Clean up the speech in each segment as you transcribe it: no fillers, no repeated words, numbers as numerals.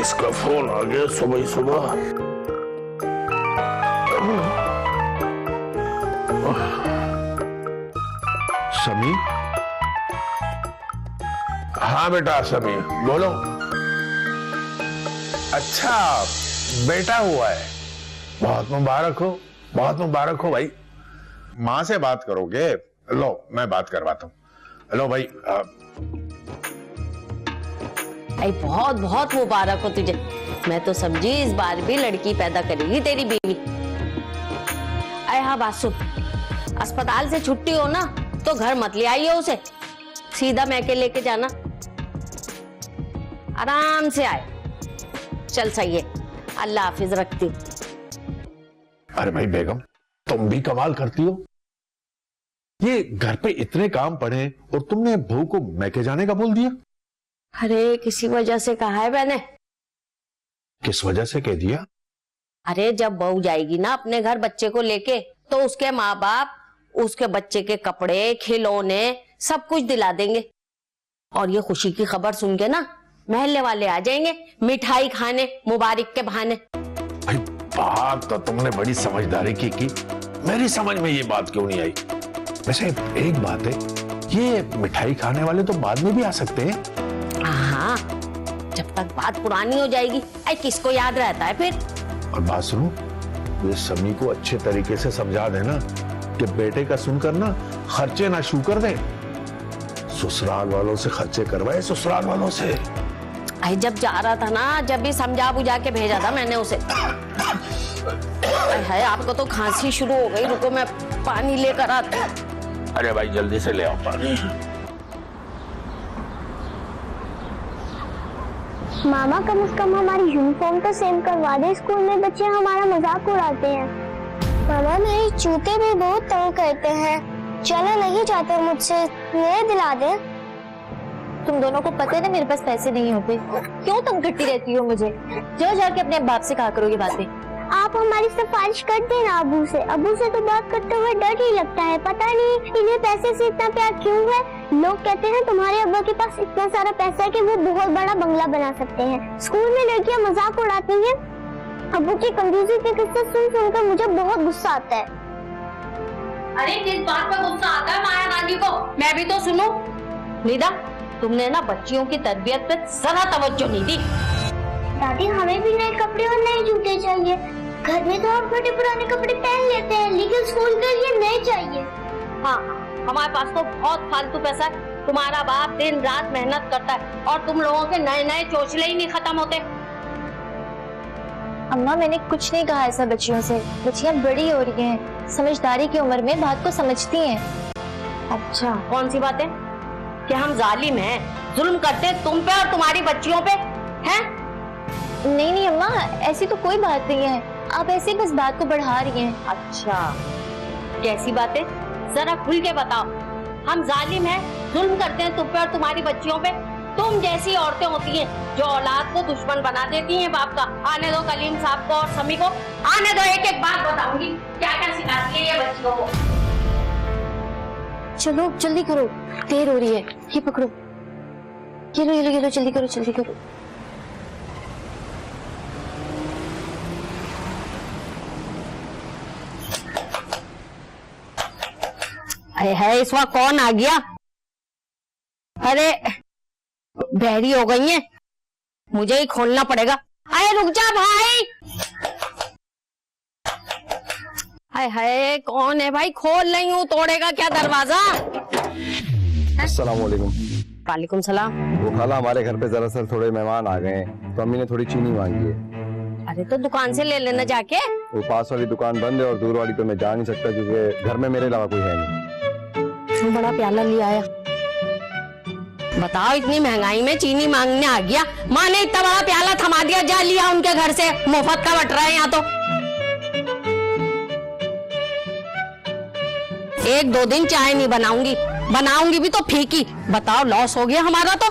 किसका फोन आ गया सुबह ही सुबह। समी? हाँ बेटा समी, बोलो। अच्छा बेटा हुआ है, बहुत मुबारक हो, बहुत मुबारक हो भाई। माँ से बात करोगे? लो मैं बात करवाता हूँ। लो भाई। बहुत बहुत मुबारक हो तुझे। मैं तो समझी इस बार भी लड़की पैदा करेगी तेरी बीवी। अरे हाँ बात सुन, अस्पताल से छुट्टी हो ना तो घर मत ले आइए उसे, सीधा मैके लेके जाना, आराम से आए। चल सही है, अल्लाह हाफिज, रखती। अरे भाई बेगम, तुम भी कमाल करती हो। ये घर पे इतने काम पड़े और तुमने बहू को मैके जाने का बोल दिया। अरे किसी वजह से कहा है मैंने। किस वजह से कह दिया? अरे जब बहू जाएगी ना अपने घर बच्चे को लेके, तो उसके माँ बाप उसके बच्चे के कपड़े, खिलौने सब कुछ दिला देंगे। और ये खुशी की खबर सुन के ना महल्ले वाले आ जाएंगे मिठाई खाने, मुबारक के बहाने। भाई बात तो तुमने बड़ी समझदारी की मेरी समझ में ये बात क्यों नहीं आई? वैसे एक बात है, ये मिठाई खाने वाले तो बाद में भी आ सकते हैं। हाँ, जब तक बात पुरानी हो जाएगी, अरे किसको याद रहता है फिर। और बात सुनो, ये समी को अच्छे तरीके से समझा देना कि बेटे का सुनकर ना खर्चे ना शुरू कर दे। ससुराल वालों से खर्चे करवाए, ससुराल वालों से। अरे जब जा रहा था ना, जब भी समझा बुझा के भेजा था मैंने उसे। है आपको तो खांसी शुरू हो गई, रुको मैं पानी लेकर आती हूँ। अरे भाई जल्दी से ले आओ पानी। मामा कम से कम हमारी यूनिफॉर्म तो सेम करवा दे, स्कूल में बच्चे हमारा मजाक उड़ाते हैं। मामा मेरे जूते भी बहुत तंग करते हैं, चलो नहीं जाते मुझसे, मेरे दिला दे। तुम दोनों को पता है ना मेरे पास पैसे नहीं होते, क्यों तुम करती रहती हो मुझे? जाओ जाके अपने बाप से कहा करो ये बातें। आप हमारी सिफारिश कर देना अबू से। अबू से तो बात करते हुए डर ही लगता है, पता नहीं इन्हें पैसे से इतना प्यार क्यों है। लोग कहते हैं तुम्हारे अब्बा के पास इतना सारा पैसा है कि वो बहुत बड़ा बंगला बना सकते हैं। स्कूल में लड़कियां मजाक उड़ाती हैं। अब्बू की कंजूसी के किस्से सुन सुनकर मुझे बहुत गुस्सा आता है। अरे किस बात पर गुस्सा आता है माया रानी को? मैं भी तो सुनूं। निदा, तुमने ना बच्चियों की तरबियत पे जरा तवज्जो नहीं दी। दादी हमें भी नए कपड़े और नए जूते चाहिए। घर में तो हम बड़े पुराने कपड़े पहन लेते हैं, लेकिन स्कूल के लिए नए चाहिए। हाँ, हमारे पास तो बहुत फालतू पैसा है। तुम्हारा बाप दिन रात मेहनत करता है और तुम लोगों के नए नए चोचले ही नहीं खत्म होते। अम्मा मैंने कुछ नहीं कहा ऐसा बच्चियों से, बच्चियां बड़ी हो रही हैं, समझदारी की उम्र में बात को समझती हैं। अच्छा, कौन सी बातें? कि हम जालिम हैं, जुल्म करते हैं तुम पे और तुम्हारी बच्चियों पे, हैं? नहीं नहीं अम्मा, ऐसी तो कोई बात नहीं है, आप ऐसे बस बात को बढ़ा रही हैं। अच्छा, कैसी बातें? जरा खुल के बताओ। हम जालिम हैं, जुल्म करते हैं तुम पे और तुम्हारी बच्चियों पे? तुम जैसी औरतें होती हैं जो औलाद को दुश्मन बना देती हैं बाप का। आने दो कलीम साहब को और समी को, आने दो, एक एक बात बताऊंगी क्या क्या सिखाती है ये बच्चियों को। चलो जल्दी करो, देर हो रही है। ये पकड़ो, ये लो, जल्दी करो जल्दी करो। है इस वक्त कौन आ गया? अरे बहरी हो गई है, मुझे ही खोलना पड़ेगा। अरे रुक जा भाई। हाय हाय, कौन है भाई? खोल नहीं हूँ, तोड़ेगा क्या दरवाजा? अस्सलाम वालेकुम। वालेकुम सलाम। वो खाला हमारे घर पे दरअसल थोड़े मेहमान आ गए हैं, तो अम्मी ने थोड़ी चीनी मांगी है। अरे तो दुकान से ले लेना जाके। वो पास वाली दुकान बंद है और दूर वाली पे मैं जा नहीं सकता क्योंकि घर में मेरे अलावा कोई है नहीं। बड़ा प्याला लिया आया। बताओ, इतनी महंगाई में चीनी मांगने आ गया। माँ ने इतना बड़ा प्याला थमा दिया, जा लिया उनके घर से, मुफ्त का बट रहा है यहाँ तो। एक दो दिन चाय नहीं बनाऊंगी, बनाऊंगी भी तो फीकी। बताओ, लॉस हो गया हमारा तो।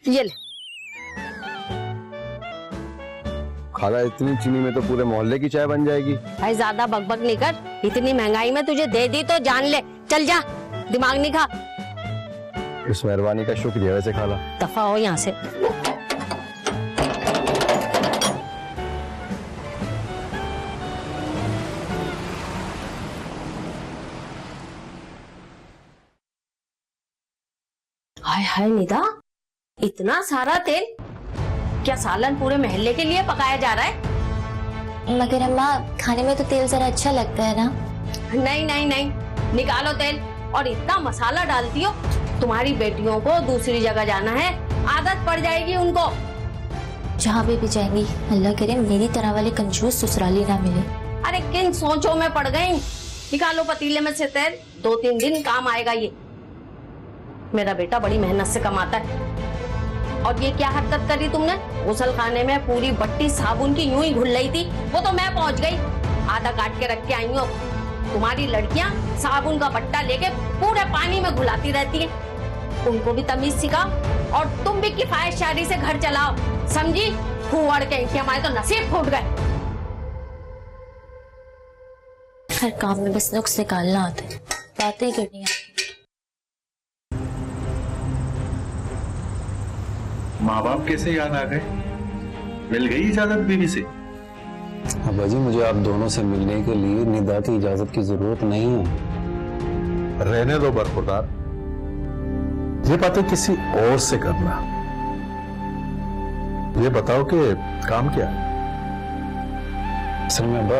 ये ले। खाला इतनी चीनी में तो पूरे मोहल्ले की चाय बन जाएगी। भाई ज्यादा बकबक नहीं कर, इतनी महंगाई में तुझे दे दी तो जान ले। चल जा, दिमाग नहीं खा। इस मेहरबानी का शुक्रिया वैसे खाला। दफा हो यहाँ से। हाय हाय निदा, इतना सारा तेल, क्या सालन पूरे मोहल्ले के लिए पकाया जा रहा है? मगर अम्मा खाने में तो तेल जरा अच्छा लगता है ना। नहीं नहीं नहीं, निकालो तेल। और इतना मसाला डालती हो, तुम्हारी बेटियों को दूसरी जगह जाना है, आदत पड़ जाएगी उनको। जहाँ भी जाएंगी अल्लाह करे मेरी तरह वाले कंजूस ससुराली ना मिले। अरे किन सोचों में पड़ गई? निकालो पतीले में से तेल, 2-3 दिन काम आएगा ये। मेरा बेटा बड़ी मेहनत से कमाता है। और ये क्या हरकत करी तुमने? गुसल खाने में पूरी बट्टी साबुन की यूं ही घुल रही थी, वो तो मैं पहुंच गई, आधा काट के रख के आई हूँ। तुम्हारी लड़कियां साबुन का बट्टा लेके पूरे पानी में घुलाती रहती हैं। उनको भी तमीज सिखाओ और तुम भी किफायतशारी से घर चलाओ, समझी? फूहड़ के कि हमारे तो नसीब फूट गए। हर काम में बस नुक्स निकालना आता है, बातें करनी है। माँ बाप कैसे याद आ गए? मिल गई इजाजत बीवी से? अब्बा जी मुझे आप दोनों से मिलने के लिए निदा की इजाजत की जरूरत नहीं है। रहने दो बरखुरदार, ये बातें किसी और से करना। ये बताओ कि काम क्या है? असल में अब्बा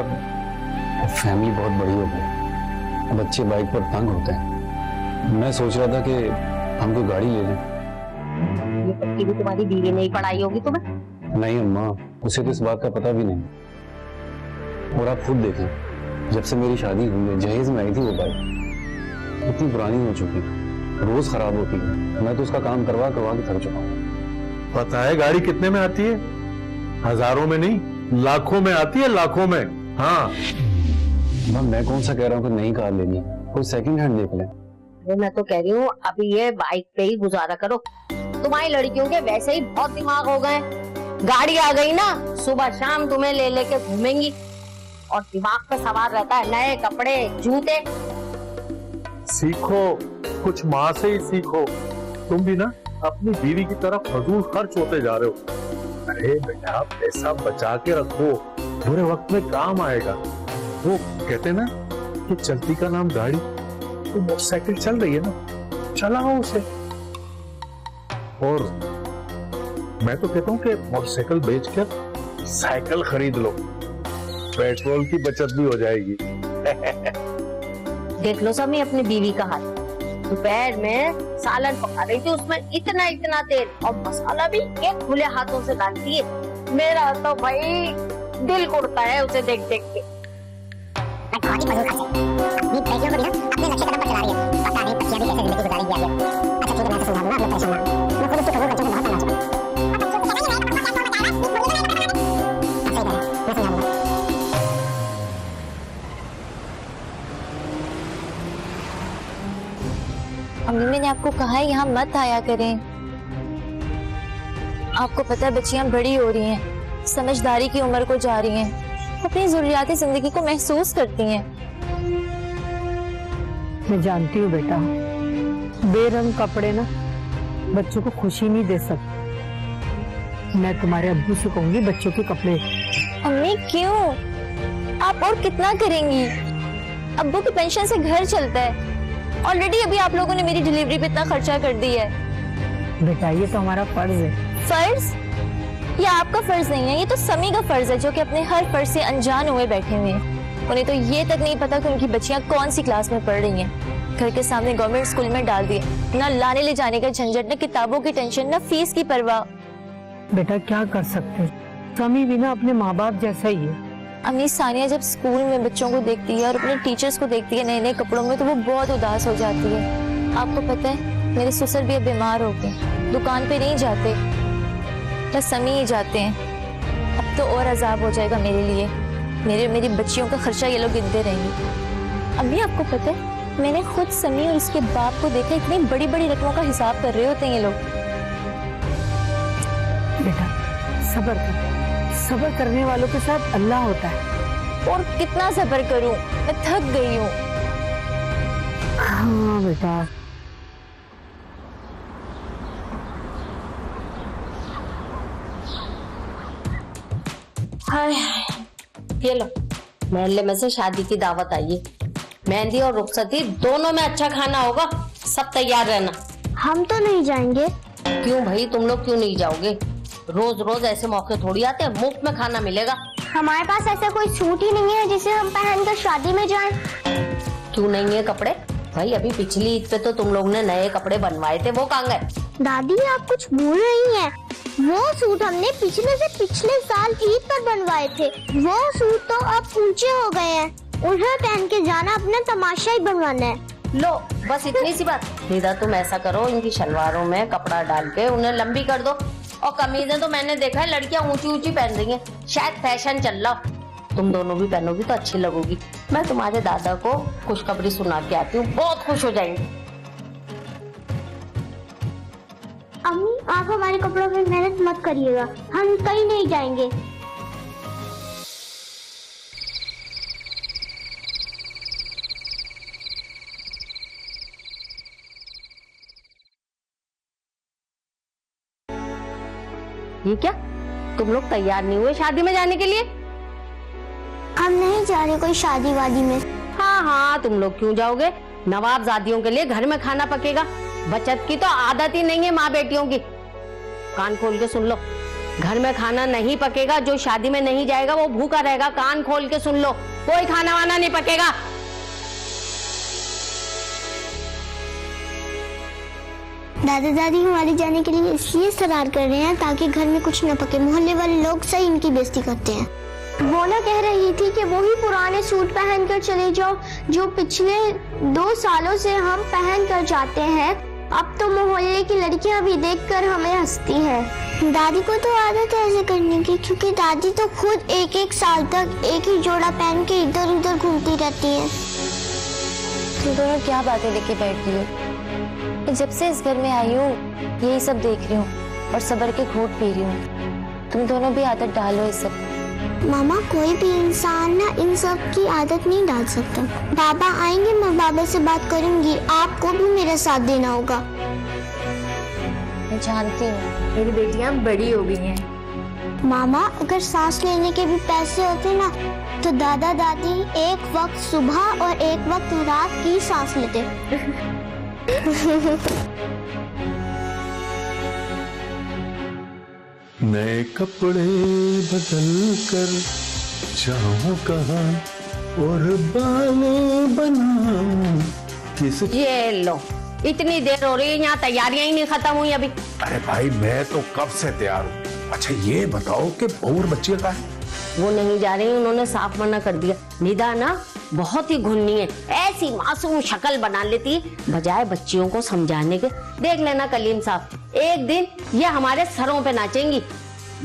फैमिली बहुत बड़ी हो गई, बच्चे बाइक पर तंग होते हैं। मैं सोच रहा था कि हम कोई गाड़ी ले लें। ये पक्की भी तुम्हारी बीवी ने ही पढ़ाई होगी तुम्हें? नहीं अम्मा, उसे तो इस बात का पता भी नहीं। और आप खुद देखें, जब से मेरी शादी हुई है, जहेज में आई थी वो बाइक, इतनी पुरानी हो चुकी है, रोज खराब होती है। मैं तो उसका काम करवा करवा के थक चुका हूँ। पता है गाड़ी कितने में आती है? हजारों में नहीं, लाखों में आती है, लाखों में। हाँ मैं कौन सा कह रहा हूँ कि नई कार लेनी, कोई सेकंड हैंड देख लें। मैं तो कह रही हूँ अभी ये बाइक पे ही गुजारा करो। तुम्हारी लड़कियों के वैसे ही बहुत दिमाग हो गए, गाड़ी आ गई ना, सुबह शाम तुम्हें ले लेके घूमेंगी और दिमाग पे सवार रहता है नए कपड़े, जूते। सीखो, कुछ माँ से ही सीखो। तुम भी ना अपनी बीवी की तरफ फजूल खर्च होते जा रहे हो। अरे बेटा, पैसा बचा के रखो, बुरे वक्त में काम आएगा। वो कहते ना कि चलती का नाम गाड़ी, तो मोटरसाइकिल चल रही है ना, चलाओ उसे। और मैं तो कहता हूँ कि मोटरसाइकिल बेचकर साइकिल खरीद लो, पेट्रोल की बचत भी हो जाएगी। देख लो समी अपनी बीवी का हाल, दोपहर में सालन पका रही थी, उसमें इतना इतना तेल और मसाला भी एक खुले हाथों से डालती है। मेरा तो भाई दिल उड़ता है उसे देख देख के। अम्मी मैंने आपको कहा है यहाँ मत आया करें। आपको पता है बच्चियां बड़ी हो रही हैं, समझदारी की उम्र को जा रही हैं, अपनी जरूरियात जिंदगी को महसूस करती हैं। मैं जानती हूँ बेटा, बेरंग कपड़े ना बच्चों को खुशी नहीं दे सकते। मैं तुम्हारे अब्बू से कहूंगी बच्चों के कपड़े। अम्मी क्यों? आप और कितना करेंगी? अब्बू की पेंशन से घर चलता है। ऑलरेडी अभी आप लोगों ने मेरी डिलीवरी पे इतना खर्चा कर दिया है। बेटा ये तो हमारा फर्ज है। फर्ज? ये आपका फर्ज नहीं है, ये तो समी का फर्ज है, जो कि अपने हर फर्ज से अनजान हुए बैठे हुए हैं। उन्हें तो ये तक नहीं पता कि उनकी बच्चियां कौन सी क्लास में पढ़ रही हैं। घर के सामने गवर्नमेंट स्कूल में डाल दिए, ना लाने ले जाने का झंझट, ना किताबों की टेंशन, ना फीस की परवाह। बेटा क्या कर सकते हैं, समी भी ना अपने माँ बाप जैसा ही है। अम्मी सानिया जब स्कूल में बच्चों को देखती है और अपने टीचर्स को देखती है नए नए कपड़ों में, तो वो बहुत उदास हो जाती है। आपको पता है मेरे ससुर भी अब बीमार हो गए, दुकान पे नहीं जाते, बस समी ही जाते हैं। अब तो और अजाब हो जाएगा मेरे लिए। मेरी बच्चियों का खर्चा ये लोग गिनते रहेंगे। अम्मी आपको पता है मैंने खुद समी और उसके बाप को देखा, इतनी बड़ी बड़ी रकमों का हिसाब कर रहे होते हैं ये लोग। बेटा सब्र कर, सब्र करने वालों के साथ अल्लाह होता है। और कितना सब्र करूं, मैं थक गई हूँ। हाँ बेटा, हाय, ये लो, मोहल्ले में से शादी की दावत आई है। मेहंदी और रुखसती दोनों में अच्छा खाना होगा, सब तैयार रहना। हम तो नहीं जाएंगे। क्यों भाई, तुम लोग क्यों नहीं जाओगे? रोज रोज ऐसे मौके थोड़ी आते हैं, मुफ्त में खाना मिलेगा। हमारे पास ऐसा कोई सूट ही नहीं है जिसे हम पहनकर शादी में जाएं। क्यों नहीं है कपड़े? भाई अभी पिछली ईद पे तो तुम लोग ने नए कपड़े बनवाए थे, वो कहाँ गए? दादी आप कुछ भूल रही हैं। वो सूट हमने पिछले साल ईद पर बनवाए थे। वो सूट तो अब ऊंचे हो गए हैं, उन्हें पहन के जाना अपना तमाशा ही बनवाना है। लो बस इतनी सी बात। निदा तुम ऐसा करो, इनकी शलवारों में कपड़ा डाल के उन्हें लंबी कर दो, और कमीजें तो मैंने देखा है लड़कियां ऊंची ऊंची पहन रही हैं, शायद फैशन चल रहा। तुम दोनों भी पहनोगी तो अच्छी लगोगी। मैं तुम्हारे दादा को खुशखबरी सुना के आती हूँ, बहुत खुश हो जाएंगे। अम्मी आप हमारे कपड़ों पे मेहनत मत करिएगा, हम कहीं नहीं जाएंगे। ये क्या, तुम लोग तैयार नहीं हुए शादी में जाने के लिए? हम नहीं जा रहे कोई शादी वादी में। हाँ हाँ, तुम लोग क्यों जाओगे? नवाबजादियों के लिए घर में खाना पकेगा। बचत की तो आदत ही नहीं है माँ बेटियों की। कान खोल के सुन लो, घर में खाना नहीं पकेगा। जो शादी में नहीं जाएगा वो भूखा रहेगा। कान खोल के सुन लो, कोई खाना वाना नहीं पकेगा। दादा दादी हमारे जाने के लिए इसलिए सरार कर रहे हैं ताकि घर में कुछ न पके। मोहल्ले वाले लोग सही इनकी बेइज्जती करते हैं। वो ना कह रही थी कि वही पुराने सूट पहन कर चले जाओ जो पिछले 2 सालों से हम पहन कर जाते हैं। अब तो मोहल्ले की लड़कियां भी देखकर हमें हंसती हैं। दादी को तो आदत है ऐसे करने की, क्योंकि दादी तो खुद एक साल तक एक ही जोड़ा पहन के इधर उधर घूमती रहती है। तुम दोनों क्या बातें लेके बैठी हो? जब से इस घर में आई हूँ यही सब देख रही हूँ और सब्र के घूंट पी रही हूँ। तुम दोनों भी आदत डालो इस सब। मामा कोई भी इंसान ना इन सब की आदत नहीं डाल सकता। बाबा आएंगे, मैं बाबा से बात करूंगी। आपको भी मेरा साथ देना होगा। मैं जानती हूँ मेरी बेटियां बड़ी हो गई हैं। मामा अगर सांस लेने के भी पैसे होते ना तो दादा दादी एक वक्त सुबह और एक वक्त रात की सांस लेते। नए कपड़े बदल कर जाऊं कहाँ और बाल बनाऊं किस। ये लो, इतनी देर हो रही है, यहाँ तैयारियां ही नहीं खत्म हुई अभी। अरे भाई मैं तो कब से तैयार हूँ। अच्छा ये बताओ कि बहू और बच्ची का है? वो नहीं जा रही, उन्होंने साफ मना कर दिया। निदा ना बहुत ही घुन्नी है, ऐसी मासूम शक्ल बना लेती है, बजाय बच्चियों को समझाने के। देख लेना कलीम साहब, एक दिन ये हमारे सरों पे नाचेंगी।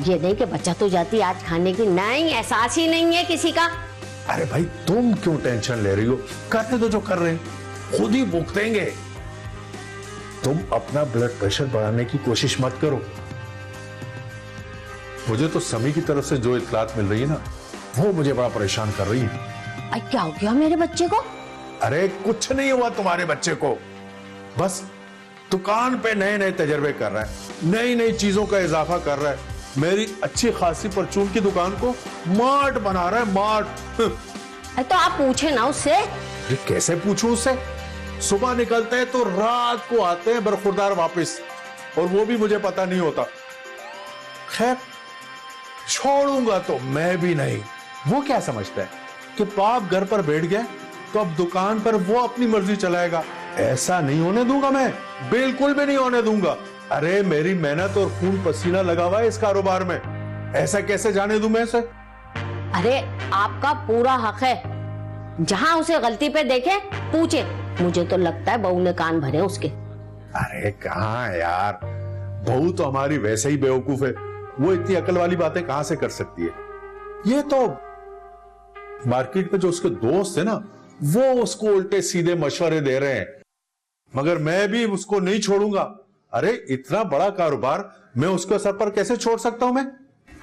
ये नहीं कि बच्चा तो जाती आज खाने की, नहीं, एहसास ही नहीं है किसी का। अरे भाई तुम क्यों टेंशन ले रही हो? करने दो जो कर रहे हैं, खुद ही भुगतेंगे। तुम अपना ब्लड प्रेशर बढ़ाने की कोशिश मत करो। मुझे तो समी की तरफ से जो इत्तलात मिल रही है ना, वो मुझे बड़ा परेशान कर रही है। क्या हो गया मेरे बच्चे को? अरे कुछ नहीं हुआ तुम्हारे बच्चे को, बस दुकान पे नए नए तजर्बे कर रहा है, नई नई चीजों का इजाफा कर रहा है। मेरी अच्छी खासी परचून की दुकान को मार्ट बना रहा है, मार्ट। तो आप पूछे ना उससे। ये कैसे पूछूं उससे? सुबह निकलते हैं तो रात को आते हैं बरखुरदार वापस, और वो भी मुझे पता नहीं होता। खैर छोड़ूंगा तो मैं भी नहीं। वो क्या समझता है कि बाप घर पर बैठ गया तो अब दुकान पर वो अपनी मर्जी चलाएगा? ऐसा नहीं होने दूंगा मैं, बिल्कुल भी नहीं होने दूंगा। अरे मेरी मेहनत और खून पसीना लगा हुआ है इस कारोबार में, ऐसा कैसे जाने दूं मैं इसे? अरे आपका पूरा हक है, जहां उसे गलती पे देखे पूछे। मुझे तो लगता है बहू ने कान भरे उसके। अरे कहाँ यार, बहू तो हमारी वैसे ही बेवकूफ है, वो इतनी अकल वाली बातें कहां से कर सकती है? ये तो मार्केट में जो उसके दोस्त है ना, वो उसको उल्टे सीधे मशवरे दे रहे हैं, मगर मैं भी उसको नहीं छोड़ूंगा। अरे इतना बड़ा कारोबार मैं उसके सर पर कैसे छोड़ सकता हूं मैं?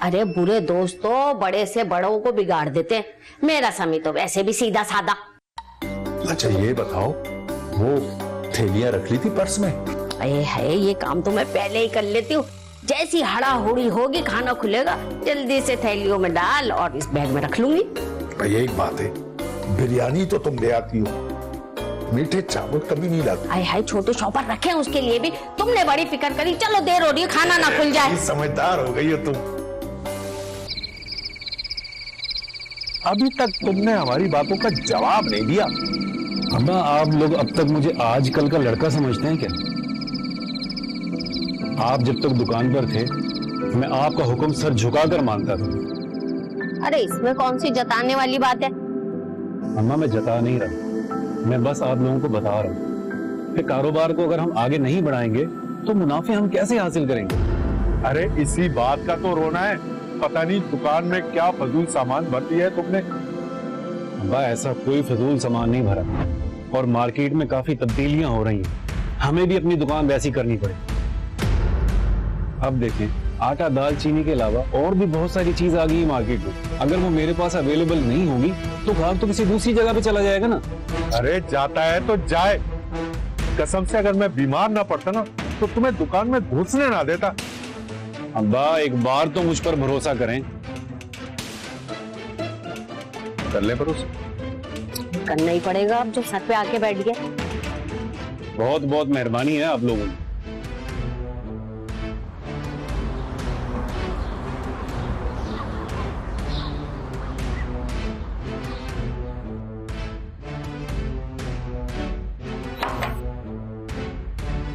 अरे बुरे दोस्त तो बड़े से बड़ों को बिगाड़ देते हैं। मेरा समी तो वैसे भी सीधा साधा। अच्छा ये बताओ, वो थैलियां रख ली थी पर्स में? अरे है, ये काम तो मैं पहले ही कर लेती हूँ। जैसी हड़ा हुड़ी होगी खाना खुलेगा जल्दी से थैलियों में डाल और इस बैग में रख लूंगी। भाई एक बात है, बिरयानी तो तुम ले आती हो, मीठे चावल कभी नहीं लाती। हाय हाय छोटे शॉपर रखे हैं उसके लिए भी, तुमने बड़ी फिक्र करी। चलो देर हो रही है, खाना ना खुल जाए। समझदार हो गई हो तुम। अभी तक तुमने हमारी बातों का जवाब नहीं दिया। अब्बा आप लोग अब तक मुझे आजकल का लड़का समझते हैं क्या? आप जब तक दुकान पर थे मैं आपका हुक्म सर झुकाकर मानता था। अरे इसमें कौन सी जताने वाली बात है? अम्मा मैं जता नहीं रहा, मैं बस आप लोगों को बता रहा हूँ कि कारोबार को अगर हम आगे नहीं बढ़ाएंगे तो मुनाफे हम कैसे हासिल करेंगे। अरे इसी बात का तो रोना है, पता नहीं दुकान में क्या फजूल सामान भर दिया है तुमने। अब्बा ऐसा कोई फजूल सामान नहीं भरा और मार्केट में काफी तब्दीलियां हो रही हैं, हमें भी अपनी दुकान वैसी करनी पड़े। अब देखें आटा दाल चीनी के अलावा और भी बहुत सारी चीज आ गई है मार्केट में, अगर वो मेरे पास अवेलेबल नहीं होगी तो ग्राहक तो किसी दूसरी जगह पे चला जाएगा ना। अरे जाता है तो जाए, कसम से अगर मैं बीमार ना पड़ता ना तो तुम्हें दुकान में घुसने ना देता। अब्बा एक बार तो मुझ पर भरोसा करें। कर ले भरोसा। करना ही पड़ेगा अब जो सर पे आके बैठ गया। बहुत बहुत मेहरबानी है आप लोगों की।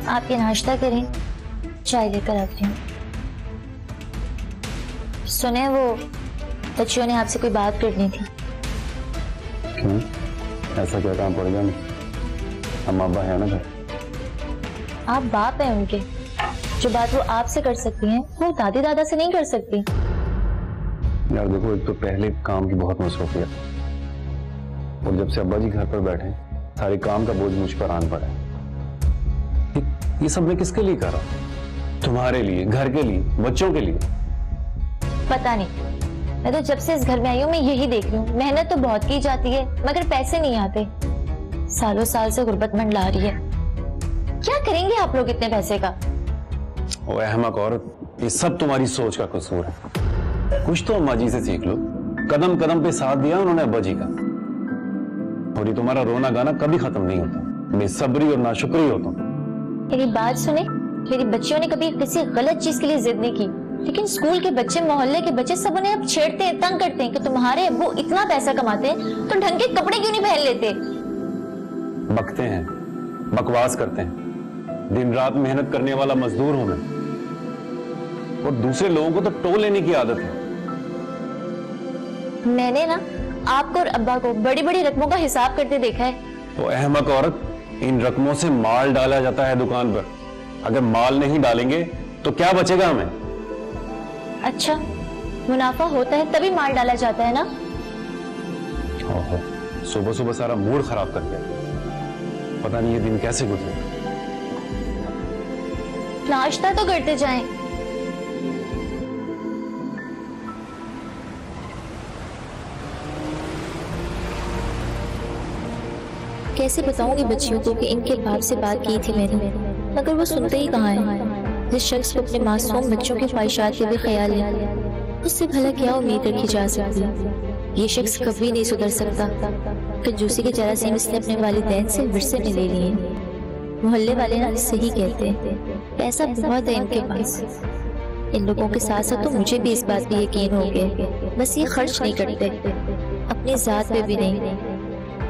आप ये नाश्ता करें, चाय लेकर आती हूँ। सुने वो बच्चियों ने आपसे कोई बात करनी थी। क्यों? ऐसा क्या काम पड़ गया? अम्मा अब्बा है ना घर? आप बाप हैं उनके, जो बात वो आपसे कर सकती हैं वो दादी दादा से नहीं कर सकती। यार देखो एक तो पहले काम की बहुत मसरूफियत और जब से अब्बा जी घर पर बैठे सारे काम का बोझ मुझ पर आन पड़ा है। ये सब मैं किसके लिए कर रहा हूँ? तुम्हारे लिए, घर के लिए, बच्चों के लिए। पता नहीं, मैं तो जब से इस घर में आई हूँ मैं यही देख रही हूँ। मेहनत तो बहुत की जाती है मगर पैसे नहीं आते। सालों साल से गुर्बत मंडला रही है। क्या करेंगे आप लोग इतने पैसे का? ओ अहमक औरत, ये सब तुम्हारी सोच का कसूर है। कुछ तो अम्मा जी से सीख लो, कदम कदम पे साथ दिया उन्होंने अब्बा जी का। और ये तुम्हारा रोना गाना कभी खत्म नहीं होता। बेसब्री और नाशुक्री हो तुम। मेरी बात सुने, मेरी बच्चियों ने कभी किसी गलत चीज के लिए जिद नहीं की, लेकिन स्कूल के बच्चे, मोहल्ले के बच्चे सब उन्हें अब छेड़ते हैं, तंग करते हैं कि तुम्हारे अब्बू इतना पैसा कमाते हैं तो ढंग के कपड़े क्यों नहीं पहन लेते। बकते हैं, बकवास करते हैं। दिन रात मेहनत करने वाला मजदूर हूं मैं और दूसरे लोगों को तो टोल लेने की आदत है। मैंने ना आपको और अब्बा को बड़ी बड़ी रकमों का हिसाब करते देखा है। तो अहमक औरत, इन रकमों से माल डाला जाता है दुकान पर। अगर माल नहीं डालेंगे तो क्या बचेगा हमें? अच्छा, मुनाफा होता है तभी माल डाला जाता है ना। ओहो, सुबह सुबह सारा मूड खराब कर दिया। पता नहीं ये दिन कैसे गुजरे। नाश्ता तो करते जाएं। कैसे बताऊंगी बच्चियों को कि इनके बाप से बात की थी मैंने, मगर वो सुनते ही कहाँ हैं। जिस शख्स को अपने मासूम बच्चों की ख्वाहिशात के भी ख्याल है, उससे भला क्या उम्मीद रखी जा सकती है। ये शख्स कभी नहीं सुधर सकता। कंजूसी के जरासीम इसने अपने वालिदैन से विरसे में ले लिए। मोहल्ले वाले ना सही कहते हैं, पैसा बहुत है इनके पास। इन लोगों के साथ साथ तो मुझे भी इस बात पे यकीन हो गया, बस ये खर्च नहीं करते, अपनी जात पे भी नहीं।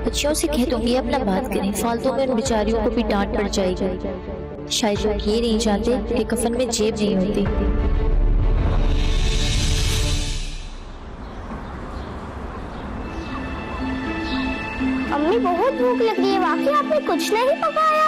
बच्चियों से कह दूंगी अपना बात करें, फालतू में उन बेचारियों को भी डांट पड़ जाएगी। शायद लोग ये नहीं जानते कि कफन में जेब नहीं होती। अम्मी बहुत भूख लग रही है, वाकई आपने कुछ नहीं पकाया?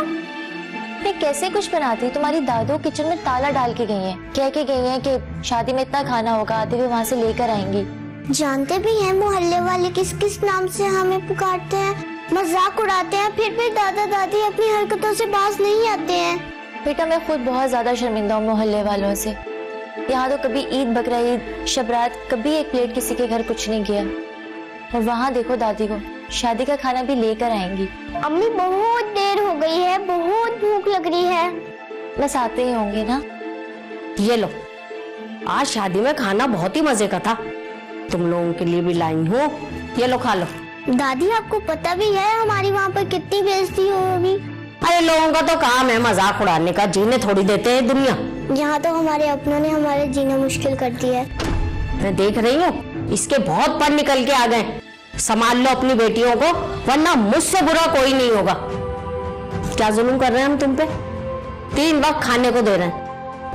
मैं कैसे कुछ बनाती? तुम्हारी दादू किचन में ताला डाल के गई हैं, कह के गई हैं कि शादी में इतना खाना होगा, आते हुए वहाँ से लेकर आएंगी। जानते भी हैं मोहल्ले वाले किस किस नाम से हमें पुकारते हैं, मजाक उड़ाते हैं, फिर भी दादा दादी अपनी हरकतों से बाज नहीं आते हैं। बेटा मैं खुद बहुत ज्यादा शर्मिंदा हूँ मोहल्ले वालों से। यहाँ तो कभी ईद, बकरा ईद, शबरात, कभी एक प्लेट किसी के घर कुछ नहीं किया। और वहाँ देखो दादी को शादी का खाना भी लेकर आएंगी। अम्मी बहुत देर हो गई है, बहुत भूख लग रही है। बस आते ही होंगे ना। ये लो, आज शादी में खाना बहुत ही मजे का था, तुम लोगों के लिए भी लाई हूँ, ये लो खा लो। दादी आपको पता भी है हमारी वहाँ पर कितनी बेइज्जती होगी। अरे लोगों का तो काम है मजाक उड़ाने का, जीने थोड़ी देते हैं दुनिया। यहाँ तो हमारे अपनों ने हमारे जीना मुश्किल कर दिया है। मैं देख रही हूँ, इसके बहुत पढ़ निकल के आ गए। संभाल लो अपनी बेटियों को, वरना मुझसे बुरा कोई नहीं होगा। क्या जुल्म कर रहे हैं हम तुम पे? 3 वक्त खाने को दे रहे हैं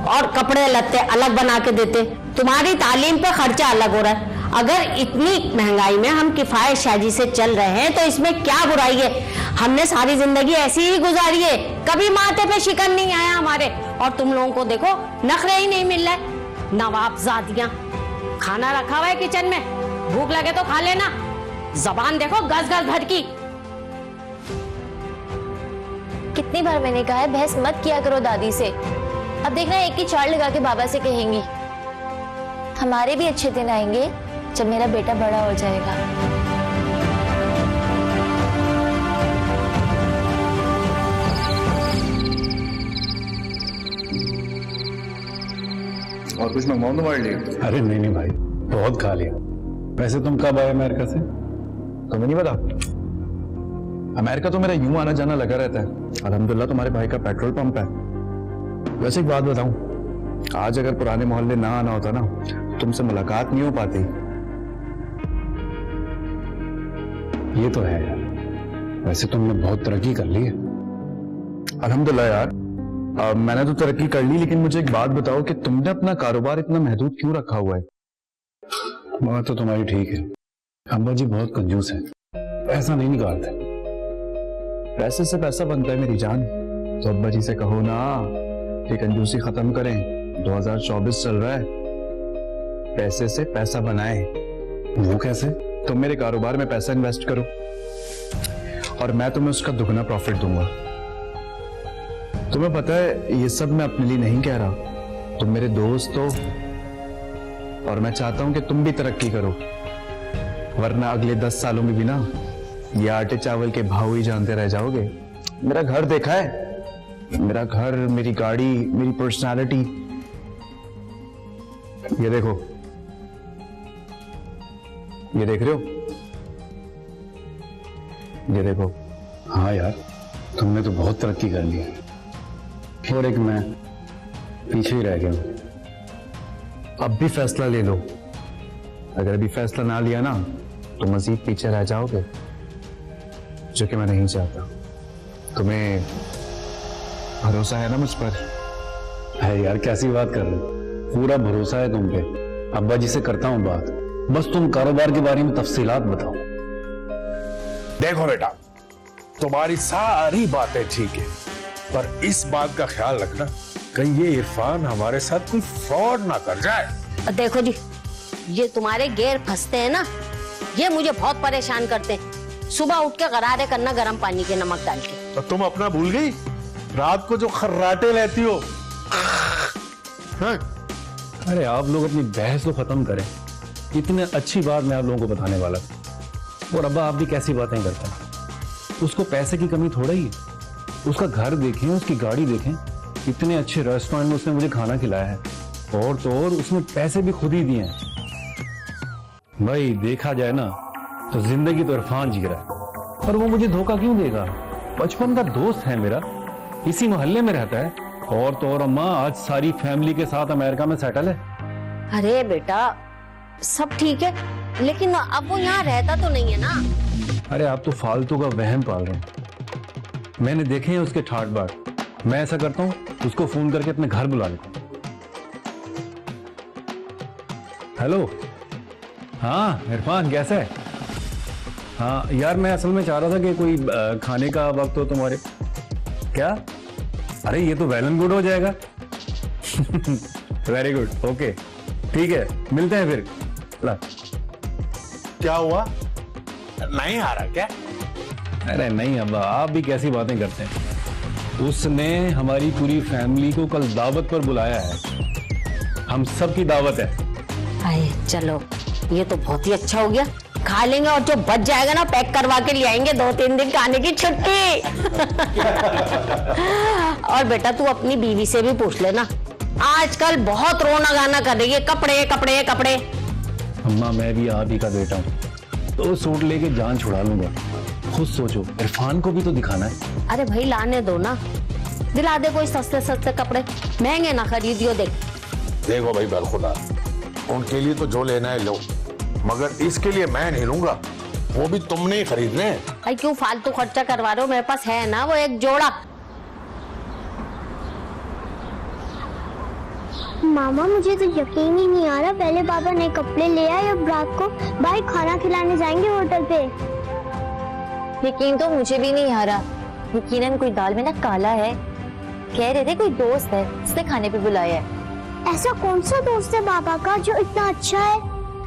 और कपड़े लत्ते अलग बना के देते, तुम्हारी तालीम पे खर्चा अलग हो रहा है। अगर इतनी महंगाई में हम किफायत शाजी से चल रहे हैं तो इसमें क्या बुराई है? हमने सारी जिंदगी ऐसी ही गुजारी है, कभी माथे पे शिकन नहीं आया हमारे। और तुम लोगों को देखो नखरे ही नहीं मिल रहे। नवाबजादियां, खाना रखा हुआ है किचन में, भूख लगे तो खा लेना। जबान देखो गज गज भर की। कितनी बार मैंने कहा है बहस मत किया करो दादी से। अब देखना एक ही चाड़ लगा के बाबा से कहेंगी। हमारे भी अच्छे दिन आएंगे जब मेरा बेटा बड़ा हो जाएगा। और कुछ मंगवाऊं तुम्हारे लिए? अरे नहीं भाई, बहुत खा लिया। वैसे तुम कब आए अमेरिका से? तुम्हें नहीं पता? अमेरिका तो मेरा यूं आना जाना लगा रहता है। अल्हम्दुलिल्लाह तुम्हारे भाई का पेट्रोल पंप है। वैसे एक बात बताऊं, आज अगर पुराने मोहल्ले ना आना होता ना, तुमसे मुलाकात नहीं हो पाती। ये तो है यार, वैसे तुमने बहुत तरक्की कर ली है। अल्हम्दुलिल्लाह यार, मैंने तो तरक्की कर ली, लेकिन मुझे एक बात बताओ कि तुमने अपना कारोबार इतना महदूद क्यों रखा हुआ है? बात तो तुम्हारी ठीक है, अब्बा जी बहुत कंजूस है, पैसा नहीं निकालते। पैसे से पैसा बनता है मेरी जान, तो अब्बा जी से कहो ना कि कंजूसी खत्म करें। 2024 चल रहा है, पैसे से पैसा बनाए। वो कैसे? तुम मेरे कारोबार में पैसा इन्वेस्ट करो और मैं तुम्हें उसका दुगना प्रॉफिट दूंगा। तुम्हें पता है ये सब मैं अपने लिए नहीं कह रहा, तुम मेरे दोस्त हो और मैं चाहता हूं कि तुम भी तरक्की करो, वरना अगले 10 सालों में भी ना ये आटे चावल के भाव ही जानते रह जाओगे। मेरा घर देखा है, मेरा घर, मेरी गाड़ी, मेरी पर्सनालिटी। ये देखो, ये देख रहे हो? ये देखो। हाँ यार, तुमने तो बहुत तरक्की कर ली है, और एक मैं पीछे ही रह गया हूं। अब भी फैसला ले लो, अगर अभी फैसला ना लिया ना तो मजीद पीछे रह जाओगे, जो कि मैं नहीं चाहता। तुम्हें भरोसा है ना मुझ पर? है यार, कैसी बात कर रहे हो? पूरा भरोसा है तुम पे। अब्बा जी से करता हूं बात, बस तुम कारोबार के बारे में तफसीलात बताओ। देखो बेटा, तुम्हारी सारी बातें ठीक है, पर इस बात का ख्याल रखना कहीं ये इरफान हमारे साथ कोई फ्रॉड ना कर जाए। देखो जी, ये तुम्हारे गेर फंसते हैं ना, ये मुझे बहुत परेशान करते हैं। सुबह उठ के गरारे करना गर्म पानी के नमक डाल के। तो तुम अपना भूल गई, रात को जो खर्राटे लेती हो। हाँ? अरे आप लोग अपनी बहस को खत्म करें, इतनी अच्छी बात मैं आप लोगों को बताने वाला था। और अब्बा आप भी कैसी बातें करते हैं? उसको पैसे की कमी थोड़ा ही है, उसका घर देखें, उसकी गाड़ी देखें, इतने अच्छे रेस्टोरेंट में उसने मुझे खाना खिलाया है, और तो और उसने पैसे भी खुद ही दिए हैं। भाई देखा जाए ना तो जिंदगी तो इरफान जी रहा है, और वो मुझे धोखा क्यों देगा? बचपन का दोस्त है मेरा, इसी मोहल्ले में रहता है, और तो और अम्मा आज सारी फैमिली के साथ अमेरिका में सेटल है। अरे बेटा सब ठीक है, लेकिन अब वो यहाँ रहता तो नहीं है ना। अरे आप तो फालतू का वहम पाल रहे हैं, मैंने देखे हैं उसके ठाट बाट। मैं ऐसा करता हूँ, उसको फोन करके अपने घर बुला लेता हूँ। हेलो, हाँ इरफान कैसा है? हाँ यार, मैं असल में चाह रहा था कि कोई खाने का वक्त हो तुम्हारे। क्या? अरे ये तो वेल एंड गुड हो जाएगा। वेरी गुड, ओके ठीक है, मिलते हैं फिर। ला। क्या हुआ, नहीं आ रहा क्या? अरे नहीं अब्बा, आप भी कैसी बातें करते हैं। उसने हमारी पूरी फैमिली को कल दावत पर बुलाया है, हम सब की दावत है। अरे चलो, ये तो बहुत ही अच्छा हो गया, खा लेंगे और जो बच जाएगा ना पैक करवा के ले आएंगे, 2-3 दिन खाने की छुट्टी। और बेटा तू अपनी बीवी से भी पूछ लेना, आजकल बहुत रोना गाना कर रही है, कपड़े कपड़े कपड़े। अम्मा मैं भी आप ही का बेटा हूँ, तो सूट लेके जान छुड़ा लूंगा। खुद सोचो, इरफान को भी तो दिखाना है। अरे भाई लाने दो ना, दिला दे कोई सस्ते सस्ते कपड़े, महंगे ना खरीदियो। देखो भाई बरखुदा, उनके लिए तो जो लेना है लो, मगर इसके लिए मैं नहीं लूंगा, वो भी तुमने ही खरीदने हैं। भाई क्यों फालतू खर्चा करवा रहे हो, मेरे पास है ना वो एक जोड़ा। मामा मुझे तो यकीन ही नहीं आ रहा, पहले पापा नए कपड़े ले आए, अब रात को भाई खाना खिलाने जाएंगे होटल पे। यकीन तो मुझे भी नहीं आ रहा। यकीनन कोई दाल में ना काला है। कह रहे थे कोई दोस्त है, उसने खाने पे बुलाया है। ऐसा कौन सा दोस्त है पापा का जो इतना अच्छा है?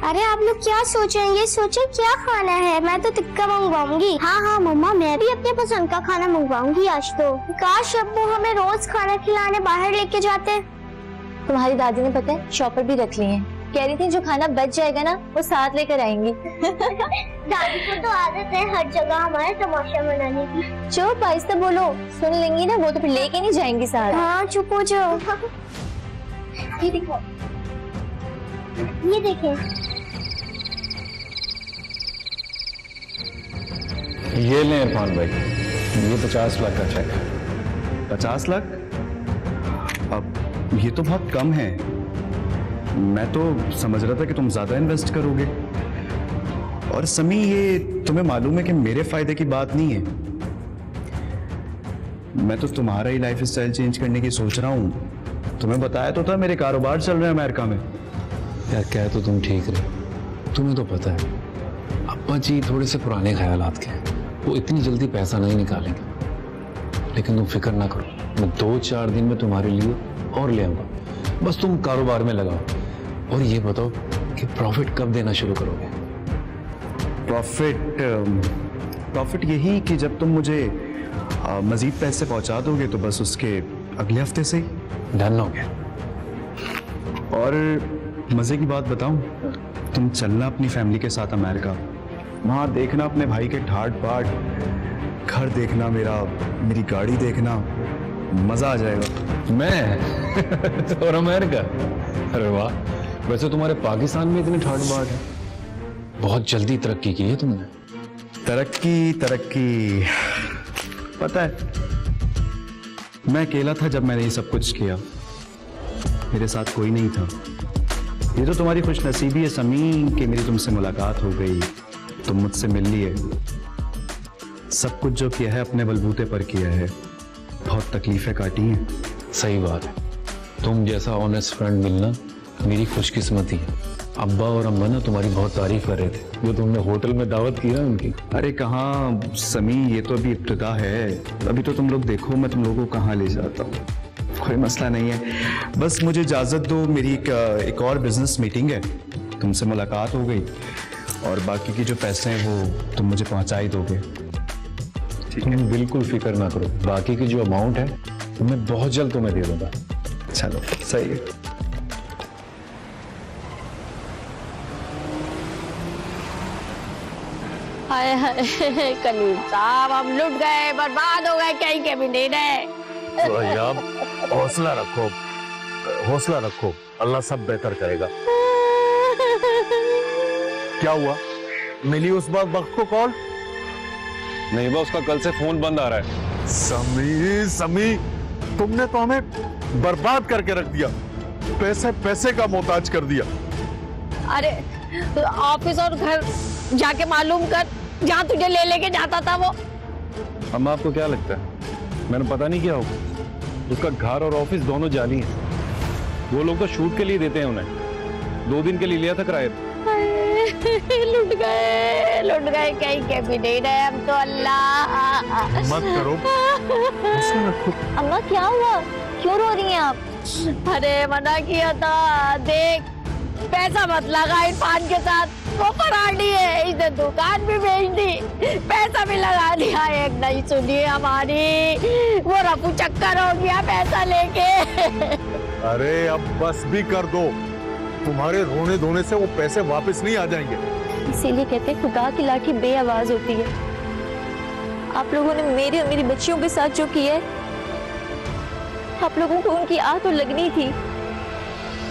अरे आप लोग क्या सोच रहे हैं, ये सोचे क्या खाना है। मैं तो टिक्का मंगवाऊंगी। हाँ हाँ मम्मा, मैं भी अपने पसंद का खाना मंगवाऊंगी आज तो। काश अब्बू हमें रोज खाना खिलाने बाहर लेके जाते। तुम्हारी दादी ने पता है शॉपर भी रख ली है। कह रही थी जो खाना बच जाएगा ना वो साथ लेकर आएंगी। दादी को तो आदत है हर जगह हमारे तमाशा मनाने की। चुप, आहिस्ता बोलो, सुन लेंगी ना वो तो फिर लेके नहीं जाएंगी साथ। हाँ चुप हो जाओ। ये देखो, ये देखें। ये ले इरफान भाई, ये 50 लाख का चेक है। 50 लाख? अब ये तो बहुत कम है। मैं तो समझ रहा था कि तुम ज्यादा इन्वेस्ट करोगे। और समी, ये तुम्हें मालूम है कि मेरे फायदे की बात नहीं है। मैं तो तुम्हारा ही लाइफ स्टाइल चेंज करने की सोच रहा हूँ। तुम्हें बताया तो था मेरे कारोबार चल रहे हैं अमेरिका में। यार कह तो तुम ठीक रहे, तुम्हें तो पता है अब्बा जी थोड़े से पुराने ख्यालात के हैं, वो इतनी जल्दी पैसा नहीं निकालेंगे। लेकिन तुम फिक्र ना करो, मैं 2-4 दिन में तुम्हारे लिए और ले आऊंगा। बस तुम कारोबार में लगाओ। और ये बताओ कि प्रॉफिट कब देना शुरू करोगे? प्रॉफिट यही कि जब तुम मुझे मजीद पैसे पहुंचा दोगे तो बस उसके अगले हफ्ते से ही डन हो गया। और मजे की बात बताऊं, तुम चलना अपनी फैमिली के साथ अमेरिका। वहां देखना अपने भाई के ठाट बाट, घर देखना मेरी गाड़ी देखना, मजा आ जाएगा। मैं और अमेरिका? अरे वाह, वैसे तुम्हारे पाकिस्तान में इतनी ठाट बाट है, बहुत जल्दी तरक्की की है तुमने। तरक्की पता है, मैं अकेला था जब मैंने ये सब कुछ किया। मेरे साथ कोई नहीं था। ये तो तुम्हारी खुशनसीबी है समी कि मेरी तुमसे मुलाकात हो गई, तुम मुझसे मिल लिए। सब कुछ जो किया है अपने बलबूते पर किया है, बहुत तकलीफें काटी हैं। सही बात है, तुम जैसा ऑनेस्ट फ्रेंड मिलना मेरी खुशकिस्मती है। अब्बा और अम्मा ना तुम्हारी बहुत तारीफ कर रहे थे, जो तुमने होटल में दावत की ना उनकी। अरे कहाँ समी, ये तो अभी इब्तिदा है। अभी तो तुम लोग देखो मैं तुम लोगों को कहाँ ले जाता हूँ। कोई मसला नहीं है, बस मुझे इजाजत दो, मेरी एक और बिजनेस मीटिंग है। तुमसे मुलाकात हो गई और बाकी के जो पैसे हैं वो तुम मुझे पहुंचा ही दोगे। तुम बिल्कुल फिक्र ना करो, बाकी की जो अमाउंट है वो मैं बहुत जल्द तुम्हें दे दूंगा। चलो सही है। हाय हाय कलीम साहब, हम लुट गए, बर्बाद हो गए, कहीं के भी नहीं रहे। तो यार हौसला रखो, हौसला रखो, अल्लाह सब बेहतर करेगा। क्या हुआ, मिली उस वक्त को कॉल? नहीं बा, उसका कल से फोन बंद आ रहा है। समी तुमने तो हमें बर्बाद करके रख दिया, पैसे का मोहताज कर दिया। अरे ऑफिस और घर जाके मालूम कर, जहाँ तुझे ले लेके जाता था वो। अम्मा आपको क्या लगता है मैंने पता नहीं किया होगा? उसका घर और ऑफिस दोनों जाली हैं। वो लोग तो शूट के लिए देते हैं उन्हें। 2 दिन के लिए लिया था किराए पे। लुट गए, कहीं के भी नहीं रहे हम तो। अल्लाह मत करो। अम्मा क्या हुआ, क्यों रो रही हैं आप? अरे मना किया था, देख पैसा मत लगा इरफान के साथ, वो फराडी है, इसे दुकान भी बेच दी, पैसा भी लगा दिया, एक नहीं सुनी हमारी, वो रफू चक्कर हो गया पैसा लेके। अरे अब बस भी कर दो, तुम्हारे रोने धोने से वो पैसे वापस नहीं आ जाएंगे। इसीलिए कहते हैं खुदा की लाठी बेआवाज होती है। आप लोगों ने मेरी और मेरी बच्चियों के साथ जो किया है, आप लोगों को उनकी आह तो लगनी थी,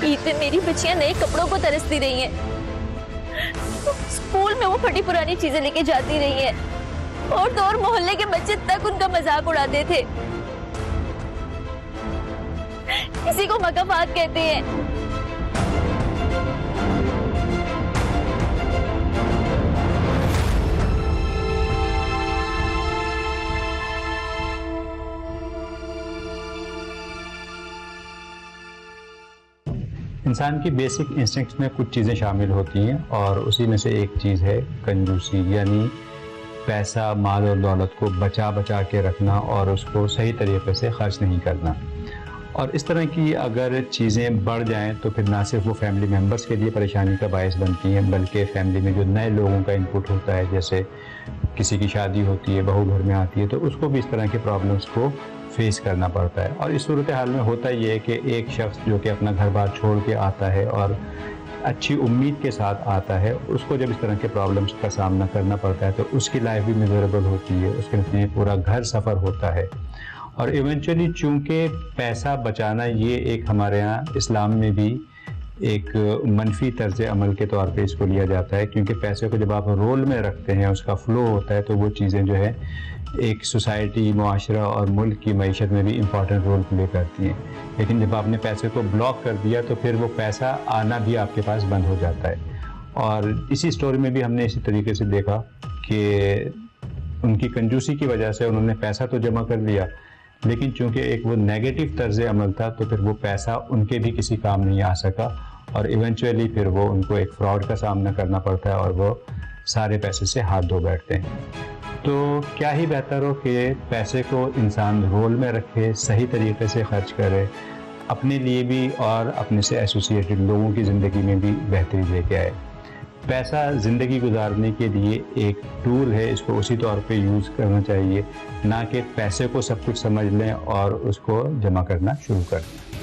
ईद पे मेरी बच्चियां नए कपड़ों को तरसती रही हैं, स्कूल में वो फटी पुरानी चीजें लेके जाती रही हैं और तो और मोहल्ले के बच्चे तक उनका मजाक उड़ाते थे। इसी को मकाफात कहते हैं। इंसान की बेसिक इंस्टिंक्ट्स में कुछ चीज़ें शामिल होती हैं और उसी में से एक चीज़ है कंजूसी, यानी पैसा, माल और दौलत को बचा बचा के रखना और उसको सही तरीके से खर्च नहीं करना। और इस तरह की अगर चीज़ें बढ़ जाएं तो फिर ना सिर्फ वो फैमिली मेम्बर्स के लिए परेशानी का बायस बनती हैं, बल्कि फैमिली में जो नए लोगों का इनपुट होता है, जैसे किसी की शादी होती है, बहू घर में आती है, तो उसको भी इस तरह के प्रॉब्लम्स को फेस करना पड़ता है। और इस सूरत हाल में होता ये है कि एक शख्स जो कि अपना घर बार छोड़ के आता है और अच्छी उम्मीद के साथ आता है, उसको जब इस तरह के प्रॉब्लम्स का सामना करना पड़ता है तो उसकी लाइफ भी मिजरेबल होती है, उसके लिए पूरा घर सफ़र होता है। और इवेंचुअली चूँकि पैसा बचाना ये एक हमारे यहाँ इस्लाम में भी एक मनफी तर्ज अमल के तौर पे इसको लिया जाता है, क्योंकि पैसे को जब आप रोल में रखते हैं, उसका फ़्लो होता है, तो वो चीज़ें जो है एक सोसाइटी, मुआशरा और मुल्क की मईशत में भी इम्पॉर्टेंट रोल प्ले करती हैं। लेकिन जब आपने पैसे को ब्लॉक कर दिया तो फिर वो पैसा आना भी आपके पास बंद हो जाता है। और इसी स्टोरी में भी हमने इसी तरीके से देखा कि उनकी कंजूसी की वजह से उन्होंने पैसा तो जमा कर लिया, लेकिन चूंकि एक वो नेगेटिव तर्ज अमल था तो फिर वो पैसा उनके भी किसी काम नहीं आ सका और इवेंचुअली फिर वो उनको एक फ्रॉड का सामना करना पड़ता है और वो सारे पैसे से हाथ धो बैठते हैं। तो क्या ही बेहतर हो कि पैसे को इंसान रोल में रखे, सही तरीके से खर्च करे, अपने लिए भी और अपने से एसोसिएटेड लोगों की ज़िंदगी में भी बेहतरी लेके आए। पैसा ज़िंदगी गुजारने के लिए एक टूल है, इसको उसी तौर पे यूज़ करना चाहिए, ना कि पैसे को सब कुछ समझ लें और उसको जमा करना शुरू कर दें।